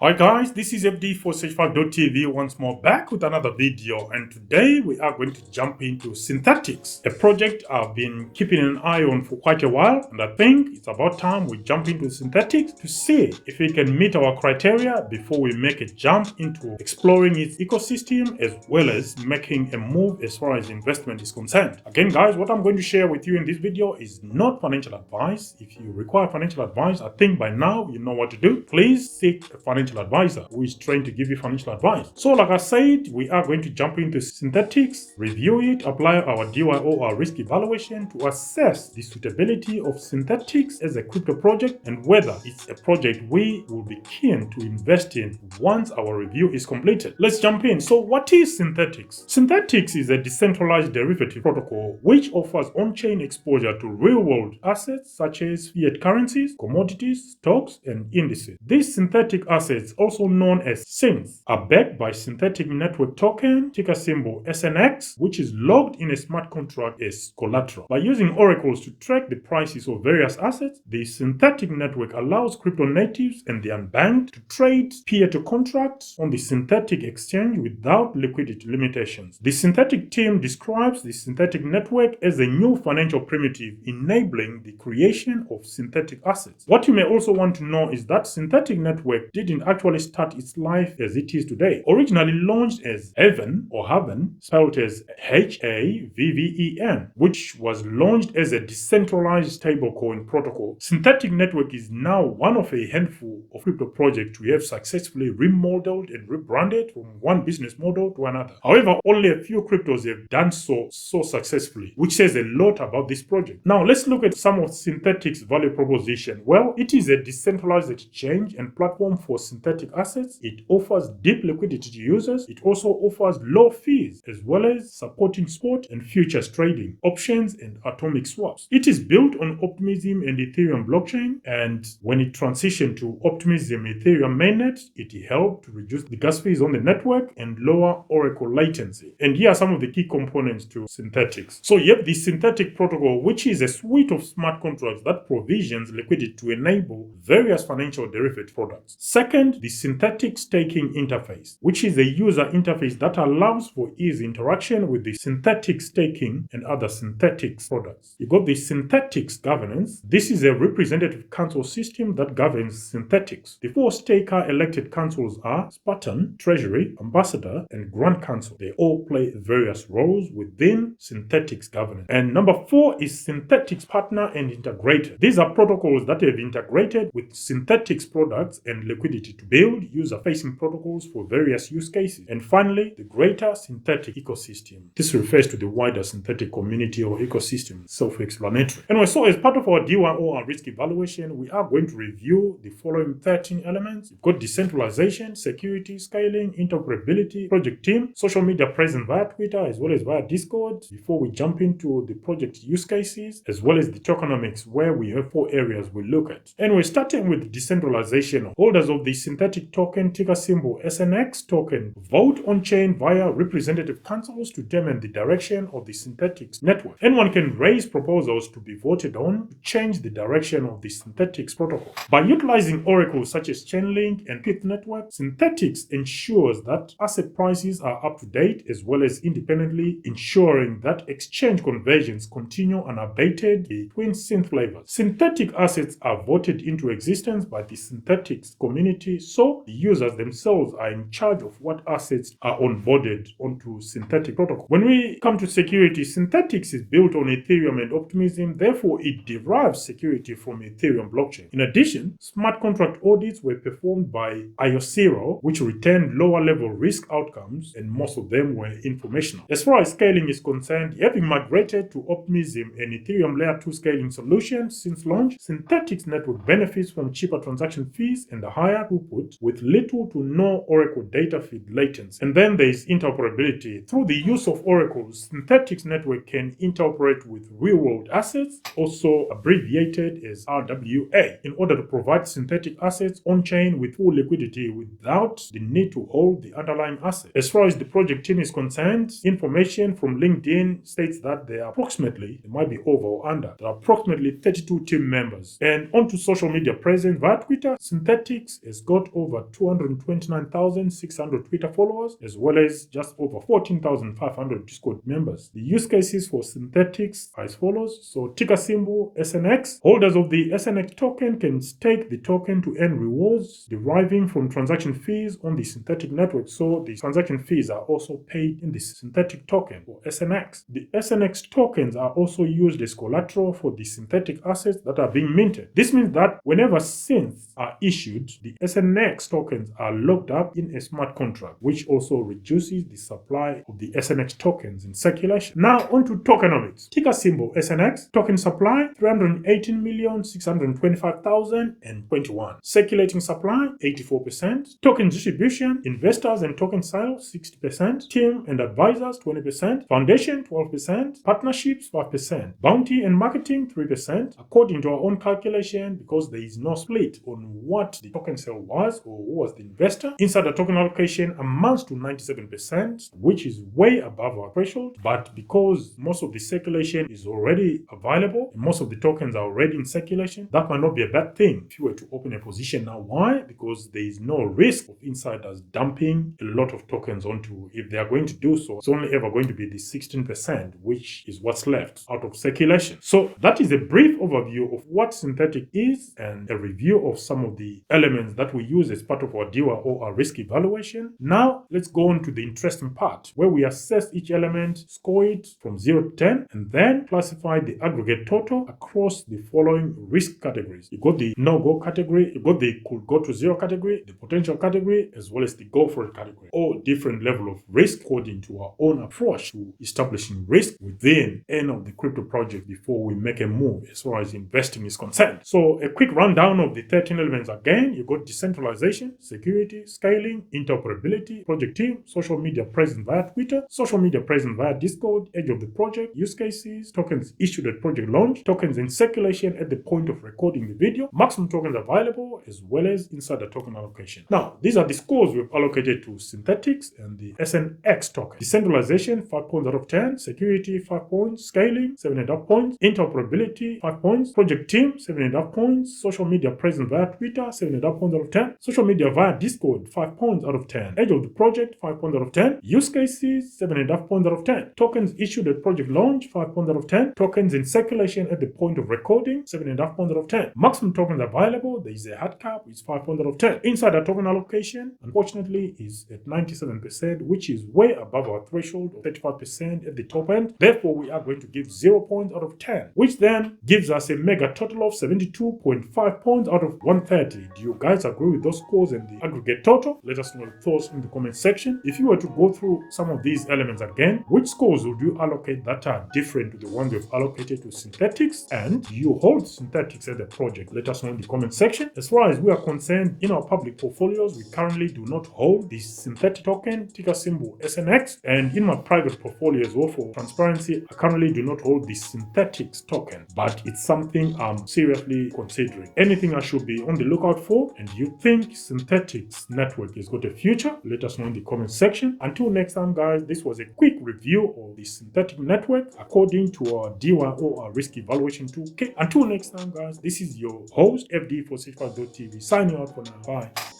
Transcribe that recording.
Hi guys, this is FD4Search5.tv once more back with another video, and today we are going to jump into Synthetix, a project I've been keeping an eye on for quite a while, and I think it's about time we jump into Synthetix to see if we can meet our criteria before we make a jump into exploring its ecosystem as well as making a move as far as investment is concerned. Again guys, what I'm going to share with you in this video is not financial advice. If you require financial advice, I think by now you know what to do. Please seek a financial advisor who is trained to give you financial advice. So like I said, we are going to jump into Synthetix, review it, apply our DYO, our risk evaluation to assess the suitability of Synthetix as a crypto project and whether it's a project we will be keen to invest in once our review is completed. Let's jump in. So what is Synthetix? Synthetix is a decentralized derivative protocol which offers on-chain exposure to real-world assets such as fiat currencies, commodities, stocks, and indices. These synthetic assets, also known as Synths, are backed by synthetic network token, ticker symbol SNX, which is logged in a smart contract as collateral. By using oracles to track the prices of various assets, the synthetic network allows crypto natives and the unbanked to trade peer-to contracts on the synthetic exchange without liquidity limitations. The synthetic team describes the synthetic network as a new financial primitive enabling the creation of synthetic assets. What you may also want to know is that synthetic network didn't actually start its life as it is today. Originally launched as Haven or Haven, spelled as HAVVEN, which was launched as a decentralized stablecoin protocol. Synthetic network is now one of a handful of crypto projects we have successfully remodeled and rebranded from one business model to another. However, only a few cryptos have done so successfully, which says a lot about this project. Now let's look at some of Synthetix value proposition. Well, it is a decentralized exchange and platform for synthetic assets. It offers deep liquidity to users. It also offers low fees as well as supporting spot and futures trading, options and atomic swaps. It is built on Optimism and Ethereum blockchain, and when it transitioned to Optimism Ethereum mainnet, it helped to reduce the gas fees on the network and lower oracle latency. And here are some of the key components to Synthetix. So you have the synthetic protocol, which is a suite of smart contracts that provisions liquidity to enable various financial derivative products. Second, the synthetic staking interface, which is a user interface that allows for easy interaction with the synthetic staking and other Synthetix products. You got the Synthetix governance. This is a representative council system that governs Synthetix. The four staker elected councils are Spartan, Treasury, Ambassador, and Grand Council. They all play various roles within Synthetix governance. And number 4 is Synthetix partner and integrator. These are protocols that have integrated with Synthetix products and liquidity to build user-facing protocols for various use cases. And finally, the greater synthetic ecosystem. This refers to the wider synthetic community or ecosystem, self-explanatory. Anyway, so as part of our DYO and risk evaluation, we are going to review the following 13 elements. You've got decentralization, security, scaling, interoperability, project team, social media presence via Twitter as well as via Discord, before we jump into the project use cases, as well as the tokenomics, where we have 4 areas we look at. Anyway, starting with decentralization, holders of the synthetic token ticker symbol SNX token vote on-chain via representative councils to determine the direction of the Synthetix network. Anyone can raise proposals to be voted on to change the direction of the Synthetix protocol. By utilizing oracles such as Chainlink and Pith network, Synthetix ensures that asset prices are up to date as well as independently ensuring that exchange conversions continue unabated between synth flavors. Synthetic assets are voted into existence by the Synthetix community, so the users themselves are in charge of what assets are onboarded onto synthetic protocol. When we come to security, Synthetix is built on Ethereum and Optimism, therefore it derives security from Ethereum blockchain. In addition, smart contract audits were performed by IOCero, which returned lower level risk outcomes, and most of them were informational. As far as scaling is concerned, having migrated to Optimism and Ethereum layer 2 scaling solutions since launch, Synthetix network benefits from cheaper transaction fees and a higher throughput with little to no oracle data feed latency. And then there is interoperability. Through the use of oracles, Synthetix network can interoperate with real-world assets, also abbreviated as RWA, in order to provide synthetic assets on-chain with full liquidity without the need to hold the underlying asset. As far as the project team is concerned, information from LinkedIn states that there are approximately, it might be over or under, there are approximately 32 team members. And onto social media presence via Twitter, Synthetix has got over 229,600 Twitter followers, as well as just over 14,500 Discord members. The use cases for Synthetix are as follows. So ticker symbol SNX. Holders of the SNX token can stake the token to earn rewards deriving from transaction fees on the Synthetix network. So the transaction fees are also paid in the Synthetix token or SNX. The SNX tokens are also used as collateral for the Synthetix assets that are being minted. This means that whenever synths are issued, the SNX tokens are locked up in a smart contract, which also reduces the supply of the SNX tokens in circulation. Now onto tokenomics. Ticker symbol SNX. Token supply 318,625,021. Circulating supply 84%. Token distribution, investors and token sales 60%. Team and advisors 20%. Foundation 12%. Partnerships 5%. Bounty and marketing 3%. According to our own calculation, because there is no split on what the token sale was or who was the investor, insider token allocation amounts to 97%, which is way above our threshold. But because most of the circulation is already available and most of the tokens are already in circulation, that might not be a bad thing if you were to open a position now. Why? Because there is no risk of insiders dumping a lot of tokens onto. If they are going to do so, it's only ever going to be the 16%, which is what's left out of circulation. So that is a brief overview of what Synthetix is and a review of some of the elements that we use as part of our DIWA or our risk evaluation. Now let's go on to the interesting part where we assess each element, score it from 0 to 10, and then classify the aggregate total across the following risk categories. You got the no-go category, you got the could go to zero category, the potential category, as well as the go for it category. All different level of risk according to our own approach to establishing risk within any of the crypto project before we make a move as far as investing is concerned. So a quick rundown of the 13 elements again. You got decentralization, security, scaling, interoperability, project team, social media presence via Twitter, social media presence via Discord, edge of the project, use cases, tokens issued at project launch, tokens in circulation at the point of recording the video, maximum tokens available, as well as insider token allocation. Now, these are the scores we've allocated to Synthetix and the SNX token. Decentralization, 5 points out of 10. Security, 5 points. Scaling, 7.5 points. Interoperability, 5 points. Project team, 7.5 points. Social media presence via Twitter, 7.5 points out of 10. Social media via Discord, 5 points out of 10. Edge of the project, 5 points out of 10. Use cases, 7.5 points out of 10. Tokens issued at project launch, 5 points out of 10. Tokens in circulation at the point of recording, 7.5 points out of 10. Maximum tokens available, there is a hard cap, it's 5 points out of 10. Insider token allocation, unfortunately, is at 97%, which is way above our threshold of 35% at the top end. Therefore, we are going to give 0 points out of 10, which then gives us a mega total of 72.5 points out of 130. Do you guys agree with those scores and the aggregate total? Let us know your thoughts in the comment section. If you were to go through some of these elements again, which scores would you allocate that are different to the ones we've allocated to Synthetix? And do you hold Synthetix as a project? Let us know in the comment section. As far as we are concerned, in our public portfolios, we currently do not hold the Synthetix token, ticker symbol SNX, and in my private portfolio as well, for transparency, I currently do not hold the Synthetix token, but it's something I'm seriously considering. Anything I should be on the lookout for, and you think Synthetix network has got a future? Let us know in the comment section. Until next time, guys, this was a quick review of the Synthetix network according to our DIWA or our risk evaluation toolkit. Until next time, guys, this is your host FD for 65.tv signing out for now. Bye.